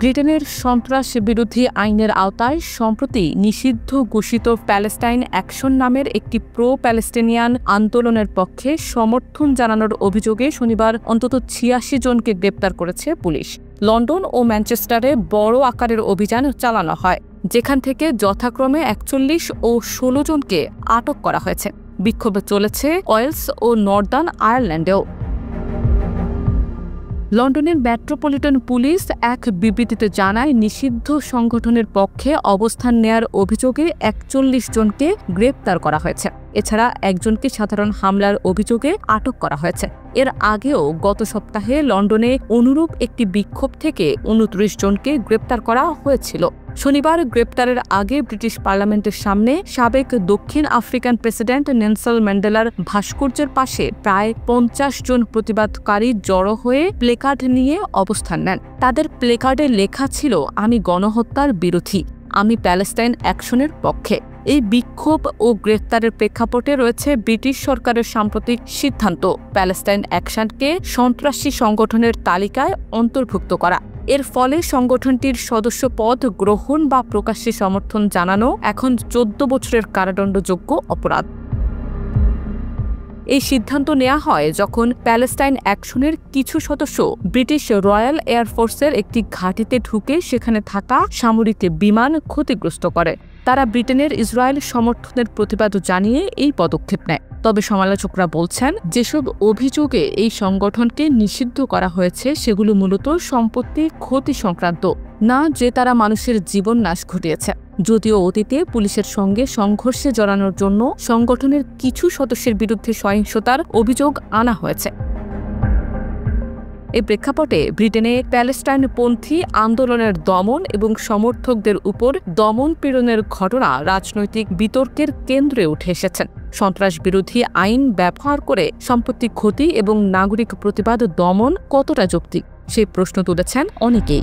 ব্রিটেনের সন্ত্রাস বিরোধী আইনের আওতায় সম্প্রতি নিষিদ্ধ ঘোষিত প্যালেস্টাইন অ্যাকশন নামের একটি প্রো প্যালেস্টিনিয়ান আন্দোলনের পক্ষে সমর্থন জানানোর অভিযোগে শনিবার অন্তত ৮৬ জনকে গ্রেপ্তার করেছে পুলিশ। লন্ডন ও ম্যানচেস্টারে বড় আকারের অভিযান চালানো হয়, যেখান থেকে যথাক্রমে ৪১ ও ১৬ জনকে আটক করা হয়েছে। বিক্ষোভ চলেছে ওয়েলস ও নর্দার্ন আয়ারল্যান্ডেও। লন্ডনের মেট্রোপলিটন পুলিশ এক বিবৃতিতে জানায়, নিষিদ্ধ সংগঠনের পক্ষে অবস্থান নেয়ার অভিযোগে ৪১ জনকে গ্রেপ্তার করা হয়েছে। এছাড়া একজনকে সাধারণ হামলার অভিযোগে আটক করা হয়েছে। এর আগেও গত সপ্তাহে লন্ডনে অনুরূপ একটি বিক্ষোভ থেকে ২৯ জনকে গ্রেপ্তার করা হয়েছিল। শনিবার গ্রেপ্তারের আগে ব্রিটিশ পার্লামেন্টের সামনে সাবেক দক্ষিণ আফ্রিকান প্রেসিডেন্ট নেলসন ম্যান্ডেলার ভাস্কর্যের পাশে প্রায় ৫০ জন প্রতিবাদকারী জড়ো হয়ে প্লেকার্ড নিয়ে অবস্থান নেন। তাদের প্লেকার্ডে লেখা ছিল, আমি গণহত্যার বিরোধী, আমি প্যালেস্টাইন অ্যাকশনের পক্ষে। এই বিক্ষোভ ও গ্রেফতারের প্রেক্ষাপটে রয়েছে ব্রিটিশ সরকারের সাম্প্রতিক সিদ্ধান্ত প্যালেস্টাইন অ্যাকশনকে সন্ত্রাসী সংগঠনের তালিকায় অন্তর্ভুক্ত করা। এর ফলে সংগঠনটির সদস্য পদ গ্রহণ বা প্রকাশ্যে সমর্থন জানানো এখন ১৪ বছরের কারাদণ্ডযোগ্য অপরাধ। এই সিদ্ধান্ত নেওয়া হয় যখন প্যালেস্টাইন অ্যাকশনের কিছু সদস্য ব্রিটিশ রয়্যাল এয়ারফোর্সের একটি ঘাঁটিতে ঢুকে সেখানে থাকা সামরিক বিমান ক্ষতিগ্রস্ত করে। তারা ব্রিটেনের ইসরায়েল সমর্থনের প্রতিবাদ জানিয়ে এই পদক্ষেপ নেয়। তবে সমালোচকরা বলছেন, যেসব অভিযোগে এই সংগঠনকে নিষিদ্ধ করা হয়েছে সেগুলো মূলত সম্পত্তি ক্ষতি সংক্রান্ত, না যে তারা মানুষের জীবন নাশ ঘটিয়েছে। যদিও অতীতে পুলিশের সঙ্গে সংঘর্ষে জড়ানোর জন্য সংগঠনের কিছু সদস্যের বিরুদ্ধে সহিংসতার অভিযোগ আনা হয়েছে। এই প্রেক্ষাপটে ব্রিটেনে প্যালেস্টাইনপন্থী আন্দোলনের দমন এবং সমর্থকদের উপর দমন পীড়নের ঘটনা রাজনৈতিক বিতর্কের কেন্দ্রে উঠে এসেছেন। সন্ত্রাস বিরোধী আইন ব্যবহার করে সম্পত্তি ক্ষতি এবং নাগরিক প্রতিবাদ দমন কতটা যৌক্তিক, সেই প্রশ্ন তুলেছেন অনেকেই।